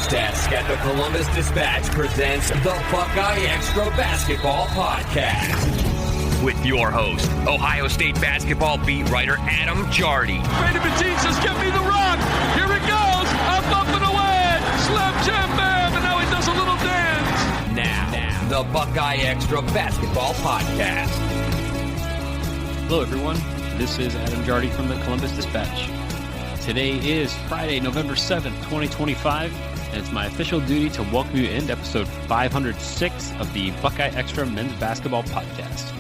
Sports Desk at the Columbus Dispatch presents the BuckeyeXtra Basketball Podcast. With your host, Ohio State basketball beat writer Adam Jardy. Brady Batiste says, "Give me the rock." Here it goes. Up and away. Slam jam bam, and now he does a little dance. Now, the BuckeyeXtra Basketball Podcast. Hello, everyone. This is Adam Jardy from the Columbus Dispatch. Today is Friday, November 7th, 2025, and it's my official duty to welcome you into episode 506 of the BuckeyeXtra Men's Basketball Podcast.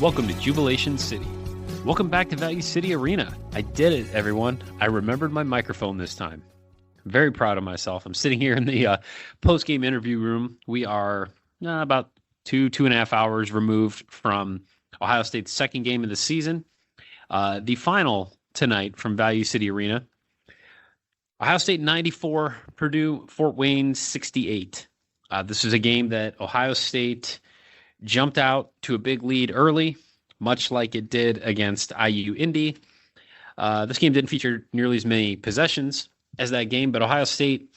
Welcome to Jubilation City. Welcome back to Value City Arena. I did it, everyone. I remembered my microphone this time. I'm very proud of myself. I'm sitting here in the post-game interview room. We are about two and a half hours removed from Ohio State's second game of the season. The final tonight from Value City Arena. Ohio State 94, Purdue Fort Wayne 68. This is a game that Ohio State jumped out to a big lead early, much like it did against IU Indy. This game didn't feature nearly as many possessions as that game, but Ohio State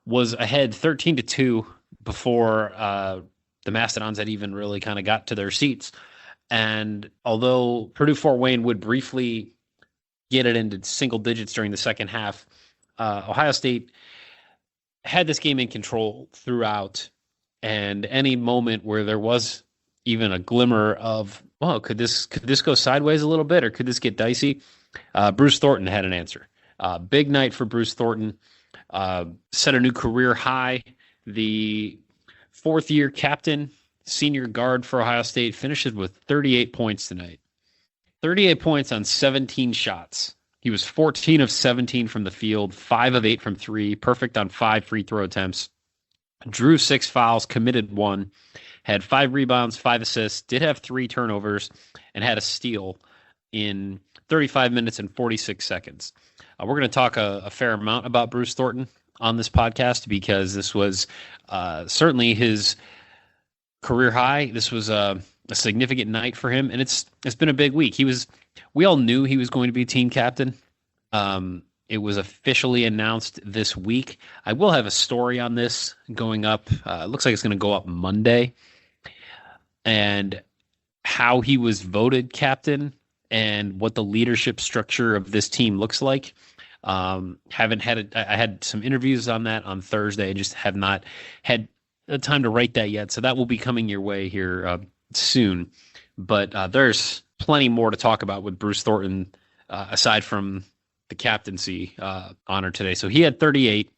was ahead 13-2 before the Mastodons had even really kind of got to their seats. And although Purdue Fort Wayne would briefly get it into single digits during the second half, Ohio State had this game in control throughout. And any moment where there was even a glimmer of, well, could this go sideways a little bit, or could this get dicey? Bruce Thornton had an answer. Big night for Bruce Thornton. Set a new career high. The fourth-year captain, senior guard for Ohio State, finishes with 38 points tonight. 38 points on 17 shots. He was 14 of 17 from the field, 5 of 8 from 3, perfect on 5 free throw attempts. Drew 6 fouls, committed 1, had 5 rebounds, 5 assists, did have 3 turnovers, and had a steal in 35 minutes and 46 seconds. We're going to talk a fair amount about Bruce Thornton on this podcast because this was certainly his career high. This was a significant night for him, and it's been a big week. We all knew he was going to be team captain. It was officially announced this week. I will have a story on this going up. It looks like it's going to go up Monday, and how he was voted captain and what the leadership structure of this team looks like. I had some interviews on that on Thursday. I just have not had the time to write that yet, so that will be coming your way here soon. But there's plenty more to talk about with Bruce Thornton aside from the captaincy honor today. So he had 38.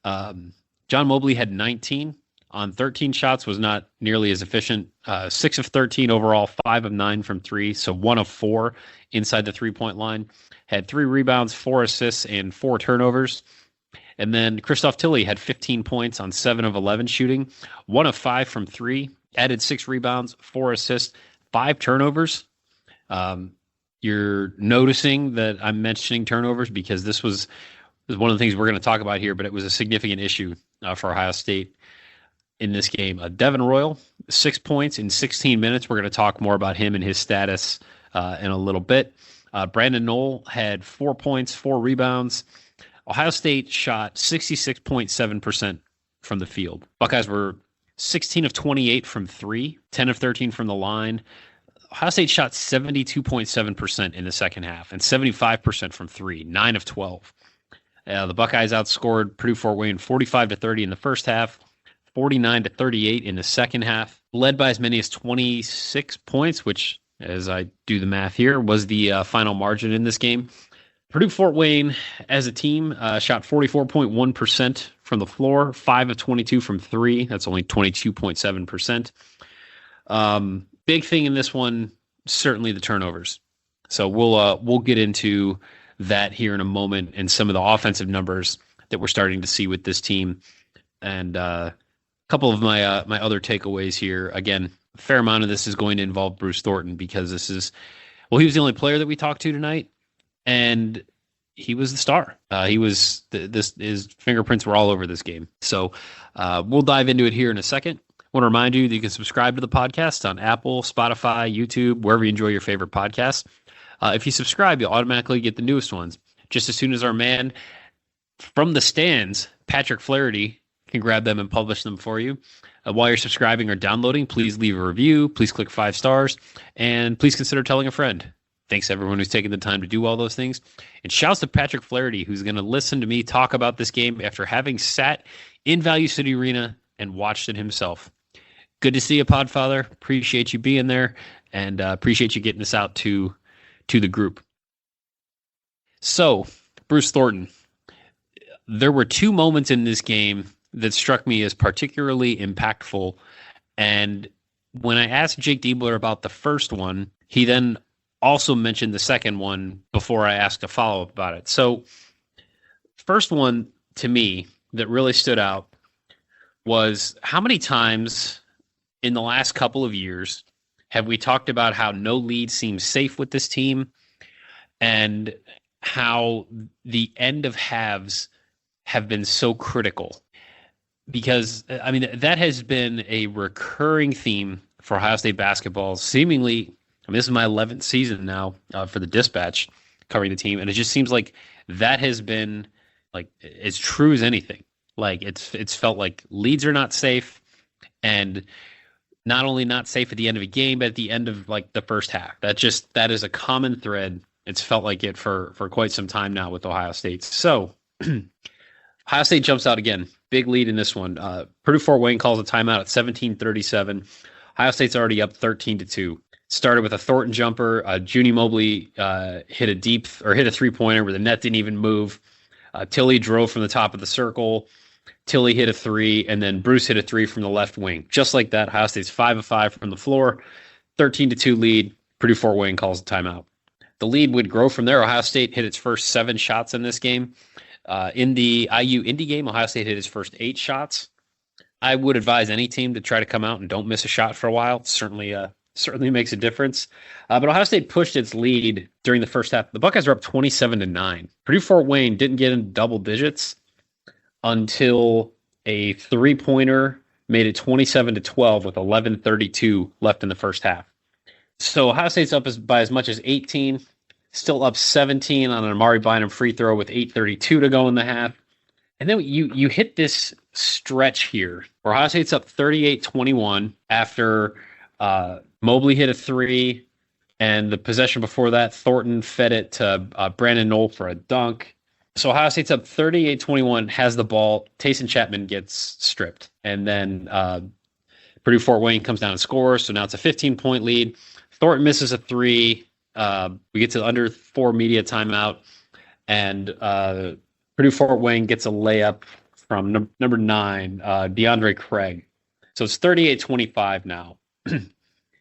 John Mobley had 19 on 13 shots, was not nearly as efficient. 6 of 13 overall, 5 of 9 from 3, so 1 of 4 inside the three-point line. Had 3 rebounds, 4 assists, and 4 turnovers. And then Christoph Tilley had 15 points on 7 of 11 shooting, 1 of 5 from 3, added 6 rebounds, 4 assists, 5 turnovers. You're noticing that I'm mentioning turnovers because this was one of the things we're going to talk about here, but it was a significant issue for Ohio State in this game. Devin Royal, 6 points in 16 minutes. We're going to talk more about him and his status in a little bit. Brandon Knoll had 4 points, 4 rebounds. Ohio State shot 66.7% from the field. Buckeyes were 16 of 28 from 3, 10 of 13 from the line. Ohio State shot 72.7% in the second half and 75% from 3, 9 of 12. The Buckeyes outscored Purdue Fort Wayne 45-30 in the first half, 49-38 in the second half, led by as many as 26 points, which, as I do the math here, was the final margin in this game. Purdue Fort Wayne, as a team, shot 44.1% from the floor, 5 of 22 from 3. That's only 22.7%. Big thing in this one, certainly the turnovers. So we'll get into that here in a moment and some of the offensive numbers that we're starting to see with this team. And a couple of my other takeaways here. Again, a fair amount of this is going to involve Bruce Thornton because he was the only player that we talked to tonight, and he was the star. His fingerprints were all over this game. So we'll dive into it here in a second. I want to remind you that you can subscribe to the podcast on Apple, Spotify, YouTube, wherever you enjoy your favorite podcasts. If you subscribe, you'll automatically get the newest ones just as soon as our man From the stands, Patrick Flaherty can grab them and publish them for you. While you're subscribing or downloading, please leave a review. Please click 5 stars. And please consider telling a friend. Thanks to everyone who's taken the time to do all those things. And shouts to Patrick Flaherty, who's going to listen to me talk about this game after having sat in Value City Arena and watched it himself. Good to see you, Podfather. Appreciate you being there, and appreciate you getting this out to the group. So, Bruce Thornton. There were 2 moments in this game that struck me as particularly impactful. And when I asked Jake Diebler about the first one, he then also mentioned the second one before I asked a follow-up about it. So, first one to me that really stood out was how many times in the last couple of years have we talked about how no lead seems safe with this team and how the end of halves have been so critical? Because, I mean, that has been a recurring theme for Ohio State basketball, seemingly. I mean, this is my 11th season now for the Dispatch covering the team, and it just seems like that has been like as true as anything. Like it's felt like leads are not safe, and not only not safe at the end of a game, but at the end of like the first half. That is a common thread. It's felt like it for quite some time now with Ohio State. So Ohio State jumps out again, big lead in this one. Purdue Fort Wayne calls a timeout at 17:37. Ohio State's already up 13-2. Started with a Thornton jumper. Junie Mobley hit a 3-pointer where the net didn't even move. Tilly drove from the top of the circle. Tilly hit a 3, and then Bruce hit a 3 from the left wing. Just like that, Ohio State's 5 of 5 from the floor. 13-2 lead. Purdue Fort Wayne calls a timeout. The lead would grow from there. Ohio State hit its first 7 shots in this game. In the IU Indy game, Ohio State hit its first 8 shots. I would advise any team to try to come out and don't miss a shot for a while. Certainly makes a difference. But Ohio State pushed its lead during the first half. The Buckeyes are up 27-9. Purdue Fort Wayne didn't get into double digits until a 3-pointer made it 27-12 with 11:32 left in the first half. So Ohio State's up by as much as 18, still up 17 on an Amari Bynum free throw with 8:32 to go in the half. And then you hit this stretch here where Ohio State's up 38-21 after Mobley hit a 3, and the possession before that, Thornton fed it to Brandon Knoll for a dunk. So Ohio State's up 38-21, has the ball. Tayson Chapman gets stripped. And then Purdue Fort Wayne comes down and scores, so now it's a 15-point lead. Thornton misses a 3. We get to under 4 media timeout, and Purdue Fort Wayne gets a layup from number 9, DeAndre Craig. So it's 38-25 now.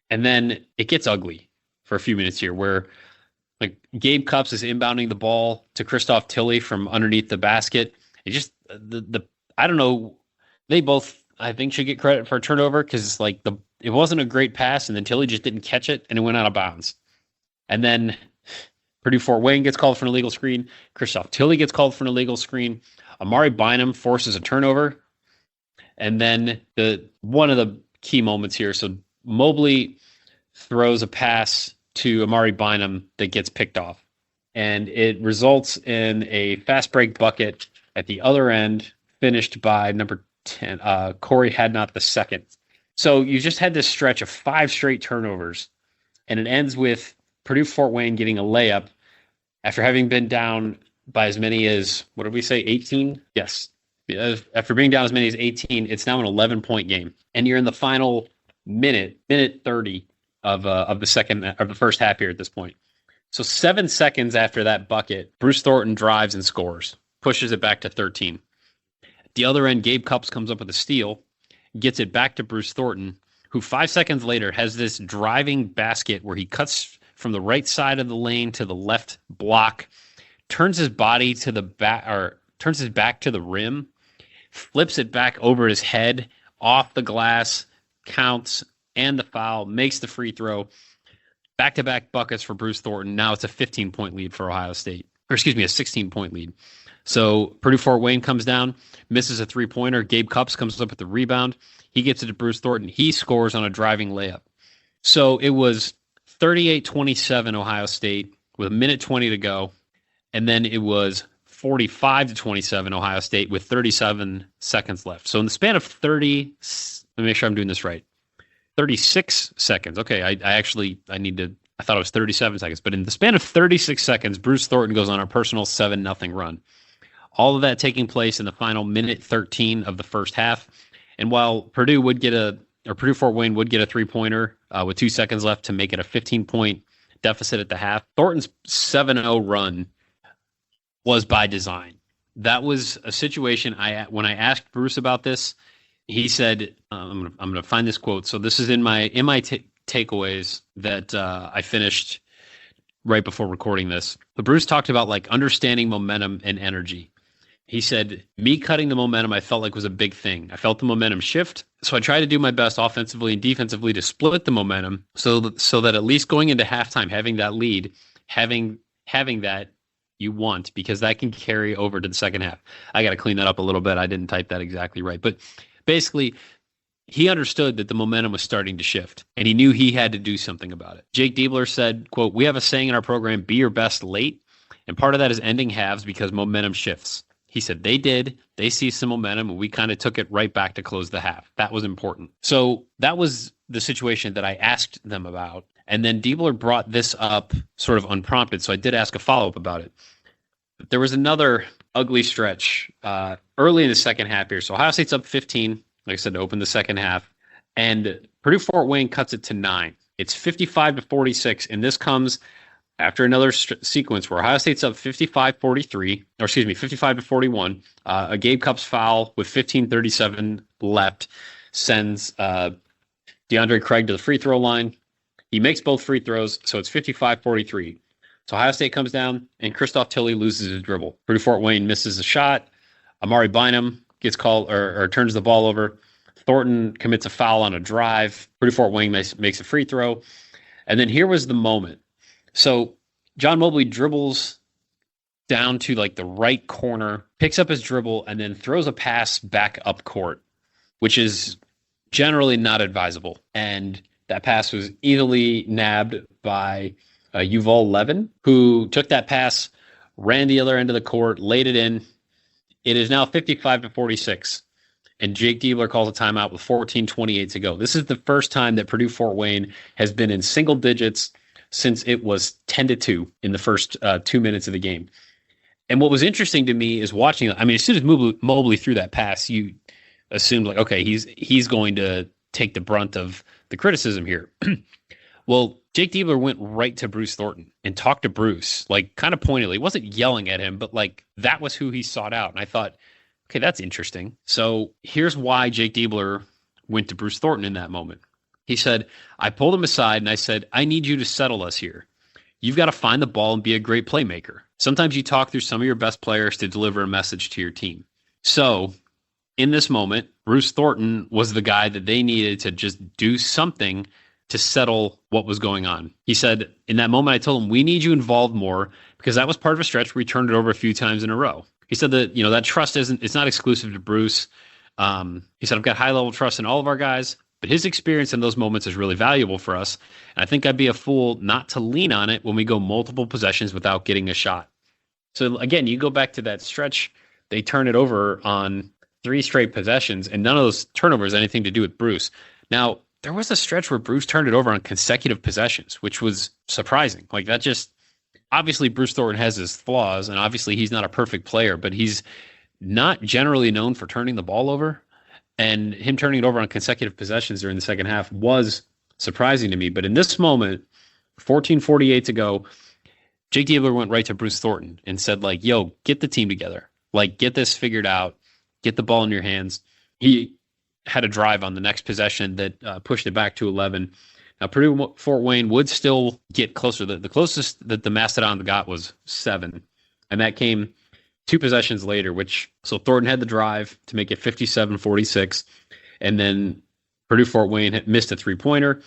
And then it gets ugly for a few minutes here where like Gabe Cupps is inbounding the ball to Christoph Tilly from underneath the basket. It just I don't know. They both, I think, should get credit for a turnover because like it wasn't a great pass, and then Tilly just didn't catch it and it went out of bounds. And then Purdue Fort Wayne gets called for an illegal screen. Christoph Tilly gets called for an illegal screen. Amari Bynum forces a turnover. And then one of the key moments here. So Mobley throws a pass to Amari Bynum that gets picked off. And it results in a fast break bucket at the other end, finished by number 10, Corey Hadnot II. So you just had this stretch of 5 straight turnovers, and it ends with Purdue Fort Wayne getting a layup after having been down by as many as, what did we say, 18? Yes. After being down as many as 18, it's now an 11-point game. And you're in the final minute 30 of the first half here at this point. So 7 seconds after that bucket, Bruce Thornton drives and scores, pushes it back to 13. At the other end, Gabe Cupps comes up with a steal, gets it back to Bruce Thornton, who 5 seconds later has this driving basket where he cuts from the right side of the lane to the left block, turns his body to the back, or turns his back to the rim, flips it back over his head, off the glass, counts, and the foul, makes the free throw. Back-to-back buckets for Bruce Thornton. Now it's a 15-point lead for Ohio State. Or excuse me, a 16-point lead. So Purdue Fort Wayne comes down, misses a three-pointer. Gabe Cupps comes up with the rebound. He gets it to Bruce Thornton. He scores on a driving layup. So it was 38-27 Ohio State with a minute 20 to go. And then it was 45-27 Ohio State with 37 seconds left. So in the span of 30, let me make sure I'm doing this right. 36 seconds. Okay, I thought it was 37 seconds, but in the span of 36 seconds, Bruce Thornton goes on a personal 7-0 run. All of that taking place in the final minute 13 of the first half. And while Purdue Fort Wayne would get a 3-pointer with 2 seconds left to make it a 15-point deficit at the half, Thornton's 7-0 run was by design. That was a situation when I asked Bruce about this, he said, I'm going to find this quote. So this is in my takeaways that I finished right before recording this. But Bruce talked about like understanding momentum and energy. He said, me cutting the momentum I felt like was a big thing. I felt the momentum shift, so I tried to do my best offensively and defensively to split the momentum so that at least going into halftime, having that lead, having that you want, because that can carry over to the second half. I got to clean that up a little bit. I didn't type that exactly right. But basically, he understood that the momentum was starting to shift, and he knew he had to do something about it. Jake Diebler said, quote, "We have a saying in our program, be your best late, and part of that is ending halves because momentum shifts." He said they did. They see some momentum, and we kind of took it right back to close the half. That was important. So that was the situation that I asked them about. And then Diebler brought this up sort of unprompted, so I did ask a follow-up about it. But there was another ugly stretch early in the second half here. So Ohio State's up 15, like I said, to open the second half. And Purdue Fort Wayne cuts it to 9. It's 55-46, and this comes after another sequence where Ohio State's up 55-41. A Gabe Cupps foul with 15:37 left sends DeAndre Craig to the free throw line. He makes both free throws, so it's 55-43. So Ohio State comes down, and Christoph Tilley loses his dribble. Purdue Fort Wayne misses a shot. Amari Bynum gets called or turns the ball over. Thornton commits a foul on a drive. Purdue Fort Wayne makes a free throw. And then here was the moment. So John Mobley dribbles down to like the right corner, picks up his dribble, and then throws a pass back up court, which is generally not advisable. And that pass was easily nabbed by Yuval Levin, who took that pass, ran the other end of the court, laid it in. It is now 55-46. And Jake Diebler calls a timeout with 14:28 to go. This is the first time that Purdue Fort Wayne has been in single digits since it was 10-2 in the first 2 minutes of the game. And what was interesting to me is watching, I mean, as soon as Mobley threw that pass, you assumed like, okay, he's going to take the brunt of the criticism here. Well, Jake Diebler went right to Bruce Thornton and talked to Bruce, like kind of pointedly. He wasn't yelling at him, but like that was who he sought out. And I thought, okay, that's interesting. So here's why Jake Diebler went to Bruce Thornton in that moment. He said, I pulled him aside and I said, I need you to settle us here. You've got to find the ball and be a great playmaker. Sometimes you talk through some of your best players to deliver a message to your team. So in this moment, Bruce Thornton was the guy that they needed to just do something to settle what was going on. He said, in that moment, I told him, we need you involved more because that was part of a stretch where we turned it over a few times in a row. He said that, that trust it's not exclusive to Bruce. He said, I've got high level trust in all of our guys, but his experience in those moments is really valuable for us. And I think I'd be a fool not to lean on it when we go multiple possessions without getting a shot. So again, you go back to that stretch, they turn it over on 3 straight possessions, and none of those turnovers had anything to do with Bruce. Now, there was a stretch where Bruce turned it over on consecutive possessions, which was surprising. Like that obviously Bruce Thornton has his flaws, and obviously he's not a perfect player, but he's not generally known for turning the ball over. And him turning it over on consecutive possessions during the second half was surprising to me. But in this moment, 14:48 to go, Jake Diebler went right to Bruce Thornton and said, like, yo, get the team together. Like, get this figured out. Get the ball in your hands. He had a drive on the next possession that pushed it back to 11. Now, Purdue Fort Wayne would still get closer. The closest that the Mastodon got was 7. And that came 2 possessions later, so Thornton had the drive to make it 57-46. And then Purdue Fort Wayne had missed a 3-pointer.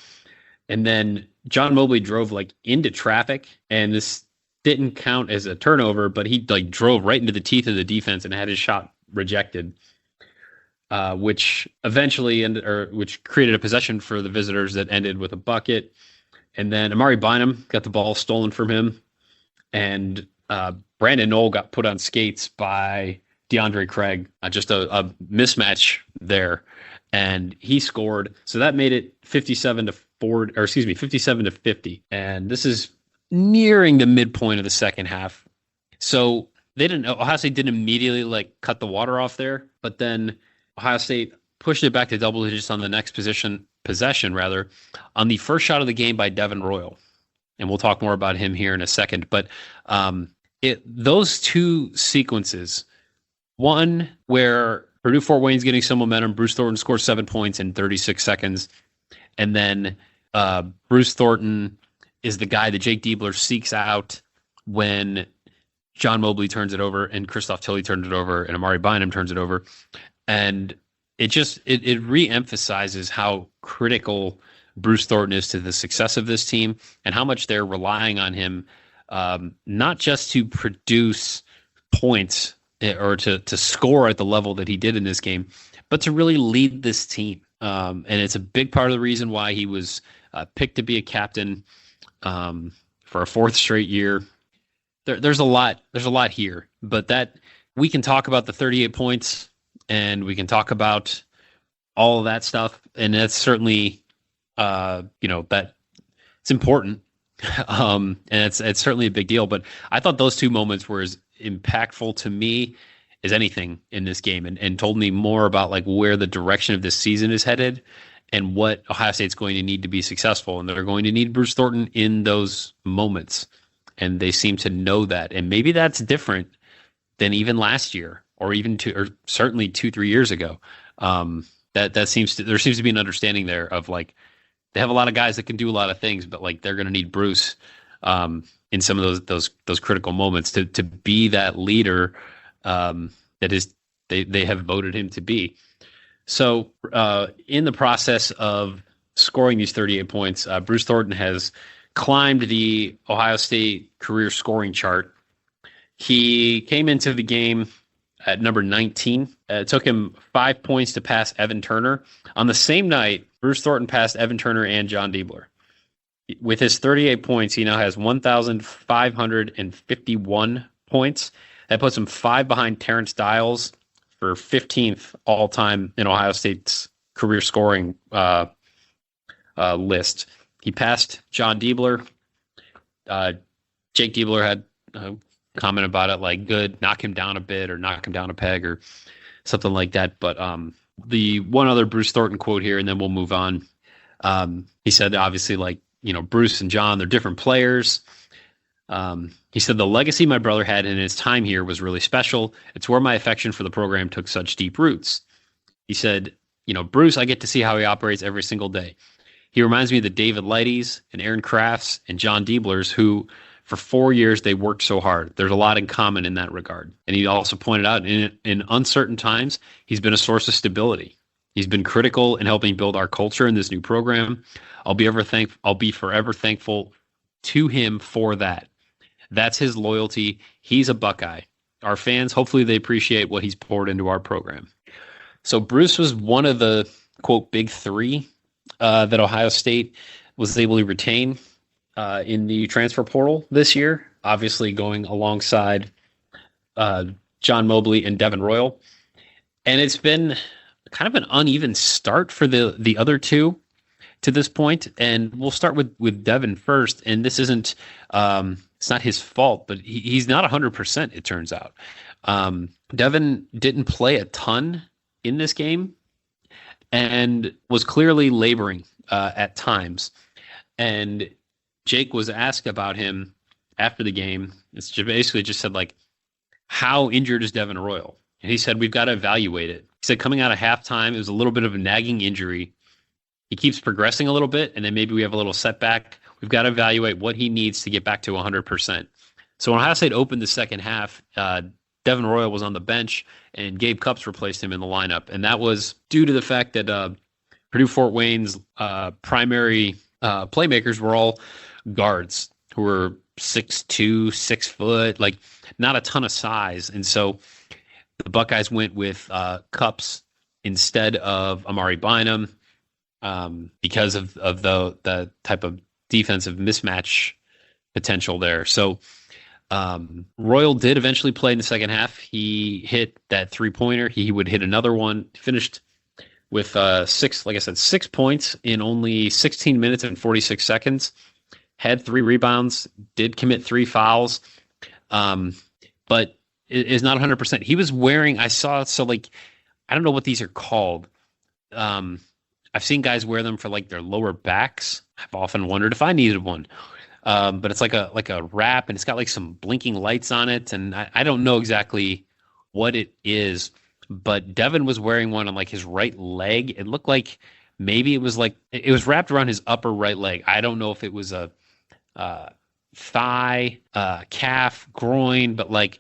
And then John Mobley drove like into traffic, and this didn't count as a turnover, but he like drove right into the teeth of the defense and had his shot rejected, which created a possession for the visitors that ended with a bucket. And then Amari Bynum got the ball stolen from him, and Brandon Knoll got put on skates by DeAndre Craig, just a mismatch there, and he scored. So that made it 57 to 50. And this is nearing the midpoint of the second half. So Ohio State didn't immediately cut the water off there, but then Ohio State pushed it back to double digits on the next possession on the first shot of the game by Devin Royal. And we'll talk more about him here in a second. But those two sequences, one where Purdue Fort Wayne's getting some momentum, Bruce Thornton scores 7 points in 36 seconds. And then Bruce Thornton is the guy that Jake Diebler seeks out when John Mobley turns it over and Christoph Tilley turns it over and Amari Bynum turns it over. And it re-emphasizes how critical Bruce Thornton is to the success of this team and how much they're relying on him, not just to produce points or to score at the level that he did in this game, but to really lead this team. And it's a big part of the reason why he was picked to be a captain for a fourth straight year. There's a lot here, but that we can talk about the 38 points and we can talk about all of that stuff. And that's certainly, that it's important. And it's certainly a big deal, but I thought those two moments were as impactful to me as anything in this game and told me more about where the direction of this season is headed and what Ohio State's going to need to be successful. And they're going to need Bruce Thornton in those moments. And they seem to know that. And maybe that's different than even last year or even certainly 2-3 years ago. There seems to be an understanding there of they have a lot of guys that can do a lot of things, but they're going to need Bruce in some of those critical moments to be that leader that is they have voted him to be. So in the process of scoring these 38 points, Bruce Thornton has climbed the Ohio State career scoring chart. He came into the game at number 19. It took him 5 points to pass Evan Turner. On the same night, Bruce Thornton passed Evan Turner and John Diebler. With his 38 points, he now has 1,551 points. That puts him 5 behind Terrence Dials for 15th all-time in Ohio State's career scoring list. He passed John Diebler. Jake Diebler had a comment about it good, knock him down a bit or knock him down a peg or something like that. But the one other Bruce Thornton quote here, and then we'll move on. He said, obviously, Bruce and John, they're different players. He said, the legacy my brother had in his time here was really special. It's where my affection for the program took such deep roots. He said, Bruce, I get to see how he operates every single day. He reminds me of the David Lighties and Aaron Crafts and John Dieblers, who for 4 years they worked so hard. There's a lot in common in that regard. And he also pointed out in uncertain times, he's been a source of stability. He's been critical in helping build our culture in this new program. I'll be forever thankful to him for that. That's his loyalty. He's a Buckeye. Our fans, hopefully they appreciate what he's poured into our program. So Bruce was one of the, quote, big three that Ohio State was able to retain in the transfer portal this year, obviously going alongside John Mobley and Devin Royal. And it's been kind of an uneven start for the other two to this point. And we'll start with Devin first. And this isn't, it's not his fault, but he's not 100%, it turns out. Devin didn't play a ton in this game and was clearly laboring at times. And Jake was asked about him after the game. It's basically just said, how injured is Devin Royal? And he said, we've got to evaluate it. He said, coming out of halftime, it was a little bit of a nagging injury. He keeps progressing a little bit, and then maybe we have a little setback. We've got to evaluate what he needs to get back to 100%. So when Ohio State opened the second half, Devin Royal was on the bench, and Gabe Cupps replaced him in the lineup. And that was due to the fact that Purdue Fort Wayne's primary playmakers were all guards who were 6'2", 6 foot, not a ton of size. And so the Buckeyes went with Cupps instead of Amari Bynum because of the type of defensive mismatch potential there. So Royal did eventually play in the second half. He hit that 3-pointer. He would hit another one. Finished with 6 points in only 16 minutes and 46 seconds. Had 3 rebounds. Did commit 3 fouls. But is not 100%. He was wearing, I don't know what these are called. I've seen guys wear them for like their lower backs. I've often wondered if I needed one. But it's like a wrap, and it's got like some blinking lights on it, and I don't know exactly what it is. But Devin was wearing one on like his right leg. It looked like maybe it was wrapped around his upper right leg. I don't know if it was a thigh, calf, groin, but like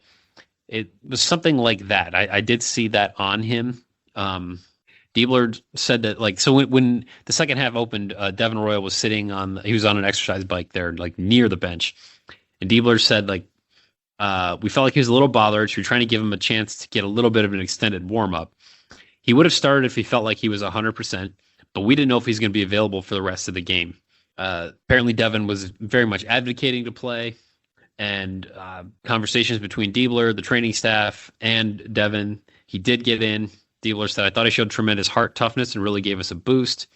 it was something like that. I did see that on him. Diebler said that when the second half opened, Devin Royal was he was on an exercise bike there, like near the bench. And Diebler said we felt like he was a little bothered. So we were trying to give him a chance to get a little bit of an extended warm up. He would have started if he felt like he was 100%, but we didn't know if he's going to be available for the rest of the game. Apparently Devin was very much advocating to play, and conversations between Diebler, the training staff, and Devin, he did get in. Diebler said, "I thought he showed tremendous heart toughness and really gave us a boost."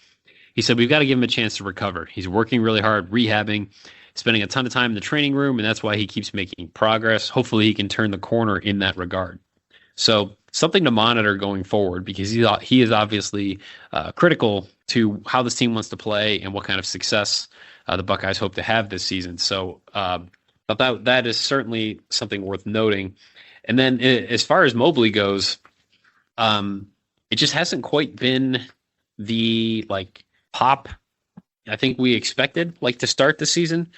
He said, "We've got to give him a chance to recover. He's working really hard, rehabbing, spending a ton of time in the training room, and that's why he keeps making progress. Hopefully he can turn the corner in that regard." So something to monitor going forward, because he is obviously critical to how this team wants to play and what kind of success the Buckeyes hope to have this season. So but that is certainly something worth noting. And then as far as Mobley goes, it just hasn't quite been the pop I think we expected to start the season.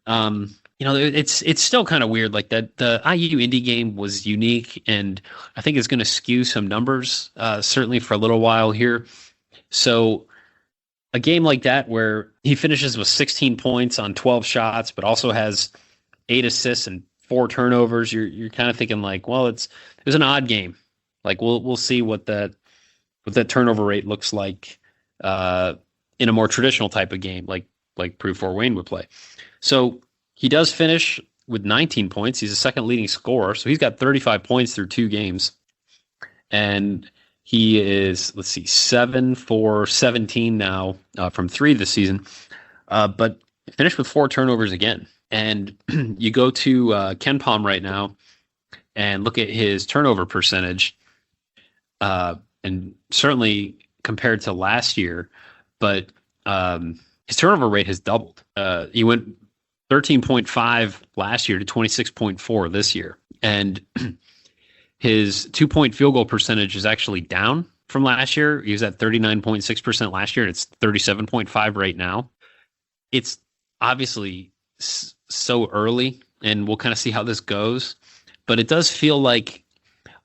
It's still kind of weird that the IU Indy game was unique, and I think it's going to skew some numbers certainly for a little while here. So a game like that where he finishes with 16 points on 12 shots, but also has 8 assists and 4 turnovers, you're kind of thinking well, it was an odd game. We'll see what that turnover rate looks like in a more traditional type of game, like Purdue Fort Wayne would play. So he does finish with 19 points. He's the second leading scorer, so he's got 35 points through 2 games, and he is 7 for 17 now from 3 this season, but finished with 4 turnovers again. And you go to KenPom right now and look at his turnover percentage. And certainly compared to last year, but his turnover rate has doubled. He went 13.5 last year to 26.4 this year. And his 2-point field goal percentage is actually down from last year. He was at 39.6% last year, and it's 37.5 right now. It's obviously so early, and we'll kind of see how this goes. But it does feel like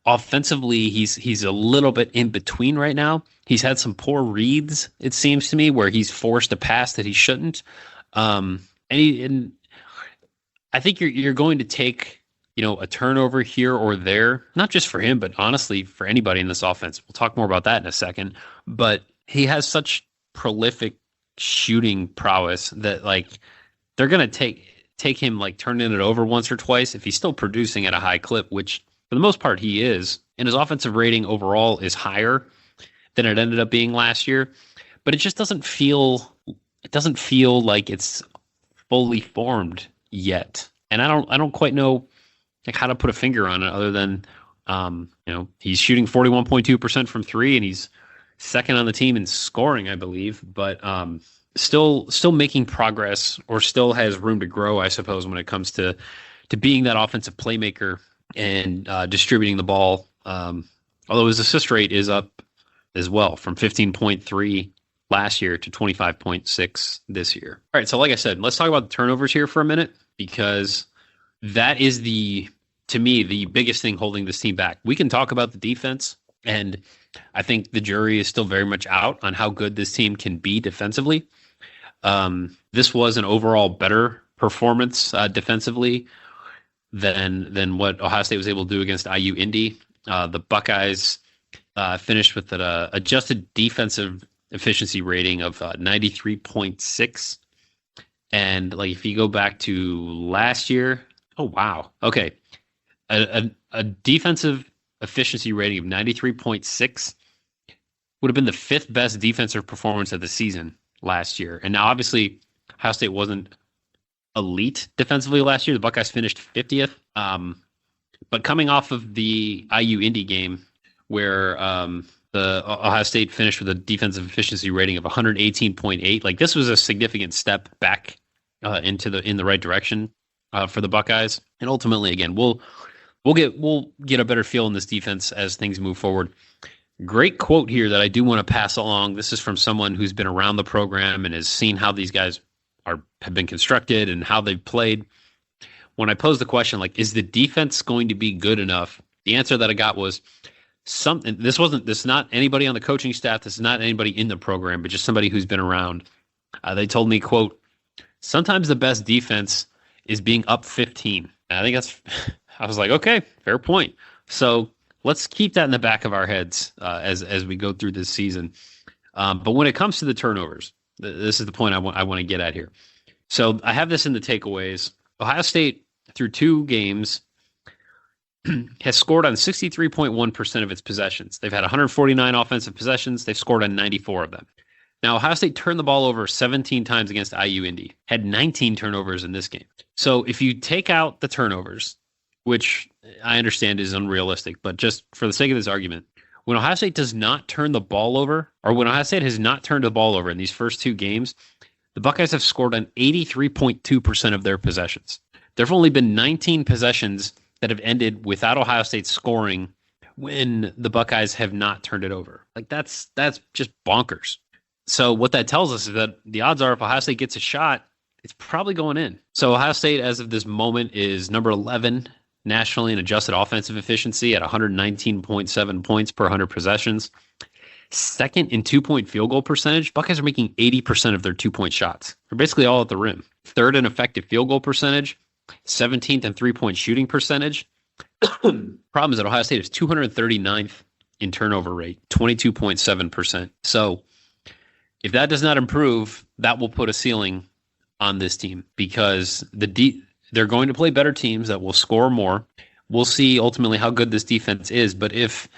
offensively, he's a little bit in between right now. He's had some poor reads, it seems to me, where he's forced a pass that he shouldn't. And I think you're going to take a turnover here or there, not just for him, but honestly for anybody in this offense. We'll talk more about that in a second. But he has such prolific shooting prowess that they're going to take him turning it over once or twice if he's still producing at a high clip, which for the most part he is. And his offensive rating overall is higher than it ended up being last year. But it just doesn't feel like it's fully formed yet. And I don't quite know how to put a finger on it other than he's shooting 41.2% from 3, and he's second on the team in scoring, I believe, but still making progress, or still has room to grow, I suppose, when it comes to being that offensive playmaker and distributing the ball. Although his assist rate is up as well from 15.3 last year to 25.6 this year. All right, so like I said, let's talk about the turnovers here for a minute, because that is to me, the biggest thing holding this team back. We can talk about the defense, and I think the jury is still very much out on how good this team can be defensively. This was an overall better performance defensively than what Ohio State was able to do against IU Indy. The Buckeyes finished with an adjusted defensive efficiency rating of 93.6. And if you go back to last year, Oh, wow. Okay. A defensive efficiency rating of 93.6 would have been the fifth best defensive performance of the season last year. And now, obviously, Ohio State wasn't elite defensively last year. The Buckeyes finished 50th. But coming off of the IU Indy game, where the Ohio State finished with a defensive efficiency rating of 118.8, like this was a significant step back in the right direction for the Buckeyes. And ultimately, again, we'll get a better feel in this defense as things move forward. Great quote here that I do want to pass along. This is from someone who's been around the program and has seen how these guys have been constructed and how they've played. When I posed the question, like, is the defense going to be good enough? The answer that I got was something. This is not anybody on the coaching staff. This is not anybody in the program, but just somebody who's been around. They told me, quote, sometimes the best defense is being up 15. And I think I was like, okay, fair point. So let's keep that in the back of our heads as we go through this season. But when it comes to the turnovers, this is the point I want to get at here. So I have this in the takeaways. Ohio State, through 2 games, has scored on 63.1% of its possessions. They've had 149 offensive possessions. They've scored on 94 of them. Now, Ohio State turned the ball over 17 times against IU Indy, had 19 turnovers in this game. So if you take out the turnovers, which I understand is unrealistic, but just for the sake of this argument, when Ohio State does not turn the ball over, or when Ohio State has not turned the ball over in these first 2 games, the Buckeyes have scored on 83.2% of their possessions. There have only been 19 possessions that have ended without Ohio State scoring when the Buckeyes have not turned it over. Like that's just bonkers. So what that tells us is that the odds are if Ohio State gets a shot, it's probably going in. So Ohio State, as of this moment, is number 11 nationally in adjusted offensive efficiency at 119.7 points per 100 possessions. Second in 2-point field goal percentage. Buckeyes are making 80% of their 2-point shots. They're basically all at the rim. Third in effective field goal percentage. 17th in 3-point shooting percentage. Problem is that Ohio State is 239th in turnover rate, 22.7%. So if that does not improve, that will put a ceiling on this team because they're going to play better teams that will score more. We'll see ultimately how good this defense is, but if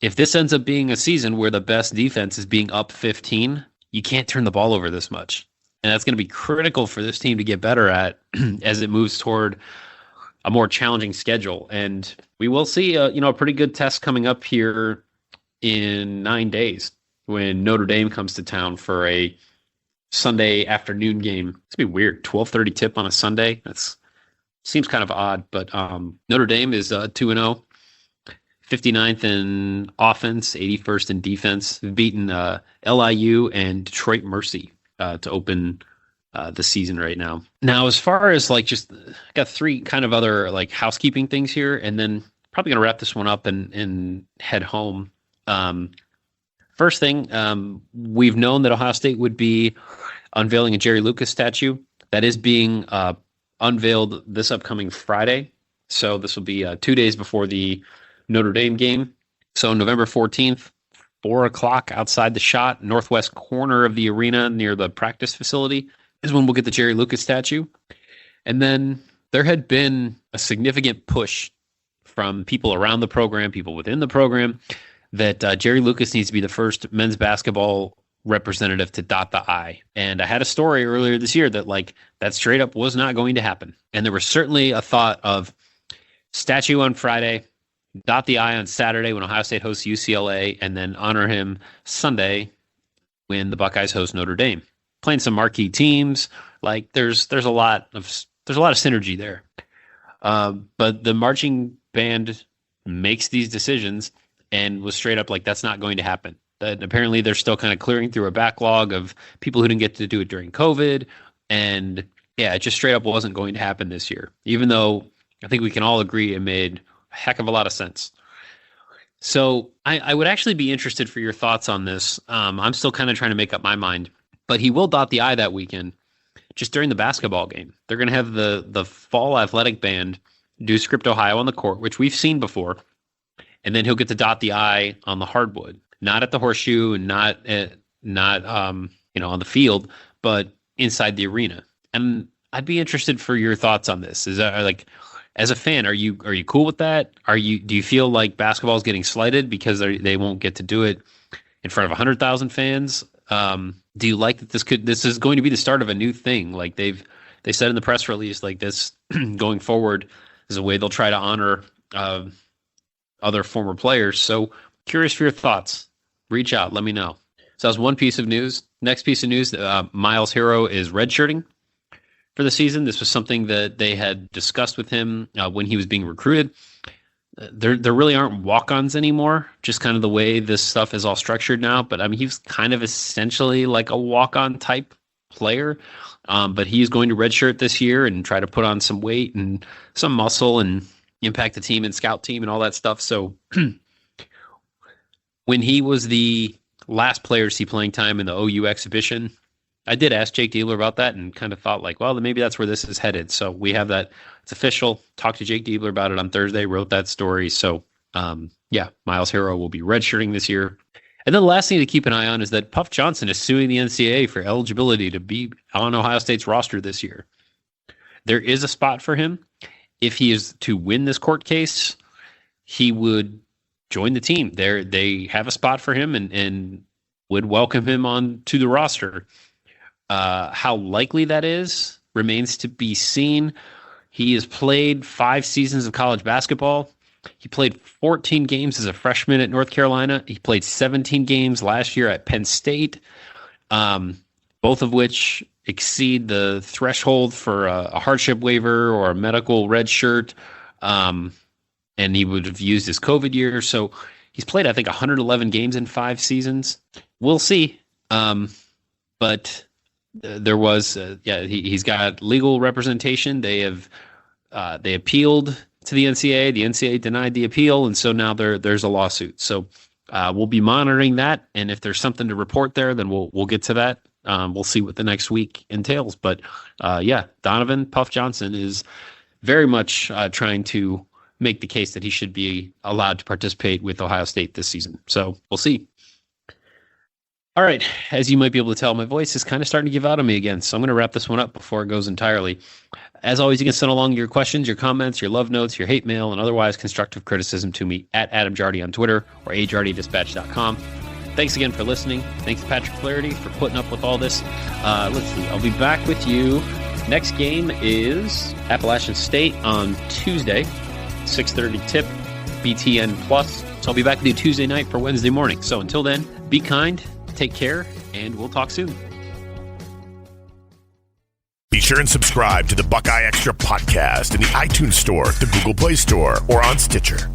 this ends up being a season where the best defense is being up 15, you can't turn the ball over this much. And that's going to be critical for this team to get better at as it moves toward a more challenging schedule. And we will see a pretty good test coming up here in 9 days when Notre Dame comes to town for a Sunday afternoon game. It's going to be weird. 12:30 tip on a Sunday. That seems kind of odd, but Notre Dame is 2-0. 59th in offense, 81st in defense. They've beaten LIU and Detroit Mercy to open the season right now. Now, as far as got 3 kind of other housekeeping things here, and then probably going to wrap this one up and head home. First thing, we've known that Ohio State would be unveiling a Jerry Lucas statue. That is being unveiled this upcoming Friday. So this will be 2 days before the Notre Dame game. So November 14th, 4 o'clock outside the shot, northwest corner of the arena near the practice facility is when we'll get the Jerry Lucas statue. And then there had been a significant push from people around the program, people within the program, that Jerry Lucas needs to be the first men's basketball representative to dot the I. And I had a story earlier this year that that straight up was not going to happen. And there was certainly a thought of statue on Friday, dot the I on Saturday when Ohio State hosts UCLA, and then honor him Sunday when the Buckeyes host Notre Dame. Playing some marquee teams, there's a lot of synergy there. But the marching band makes these decisions and was straight up that's not going to happen. That apparently they're still kind of clearing through a backlog of people who didn't get to do it during COVID. And yeah, it just straight up wasn't going to happen this year, even though I think we can all agree it made a heck of a lot of sense. So I would actually be interested for your thoughts on this. I'm still kind of trying to make up my mind, but he will dot the I that weekend just during the basketball game. They're going to have the fall athletic band do Script Ohio on the court, which we've seen before. And then he'll get to dot the I on the hardwood, not at the horseshoe and not on the field, but inside the arena. And I'd be interested for your thoughts on this. Is that like, as a fan, are you cool with that? Do you feel like basketball is getting slighted because they won't get to do it in front of 100,000 fans? Do you like that this is going to be the start of a new thing? Like they said in the press release, like this going forward is a way they'll try to honor other former players. So curious for your thoughts. Reach out, let me know. So that was one piece of news. Next piece of news, Miles Hero is redshirting for the season. This was something that they had discussed with him when he was being recruited. There really aren't walk-ons anymore, just kind of the way this stuff is all structured now. But I mean, he was kind of essentially like a walk-on type player. But he's going to redshirt this year and try to put on some weight and some muscle and impact the team and scout team and all that stuff. So when he was the last player to see playing time in the OU exhibition, I did ask Jake Diebler about that and kind of thought like, well, then maybe that's where this is headed. So we have that. It's official. Talked to Jake Diebler about it on Thursday, wrote that story. So Miles Hero will be redshirting this year. And then the last thing to keep an eye on is that Puff Johnson is suing the NCAA for eligibility to be on Ohio State's roster this year. There is a spot for him. If he is to win this court case, he would join the team. They have a spot for him and would welcome him on to the roster. How likely that is remains to be seen. He has played 5 seasons of college basketball. He played 14 games as a freshman at North Carolina. He played 17 games last year at Penn State, both of which exceed the threshold for a hardship waiver or a medical red shirt. And he would have used his COVID year. So he's played, I think, 111 games in 5 seasons. We'll see. But there was, he's got legal representation. They appealed to the NCAA. The NCAA denied the appeal, and so now there's a lawsuit. So we'll be monitoring that, and if there's something to report there, then we'll get to that. We'll see what the next week entails. But Donovan Puff Johnson is very much trying to make the case that he should be allowed to participate with Ohio State this season. So we'll see. All right, as you might be able to tell, my voice is kind of starting to give out on me again, so I'm going to wrap this one up before it goes entirely. As always, you can send along your questions, your comments, your love notes, your hate mail, and otherwise constructive criticism to me at Adam Jardy on Twitter or ajardydispatch.com. Thanks again for listening. Thanks to Patrick Flaherty for putting up with all this. Let's see, I'll be back with you. Next game is Appalachian State on Tuesday, 6:30 tip, BTN+. So I'll be back with you Tuesday night for Wednesday morning. So until then, be kind. Take care, and we'll talk soon. Be sure and subscribe to the Buckeye Extra podcast in the iTunes Store, the Google Play Store, or on Stitcher.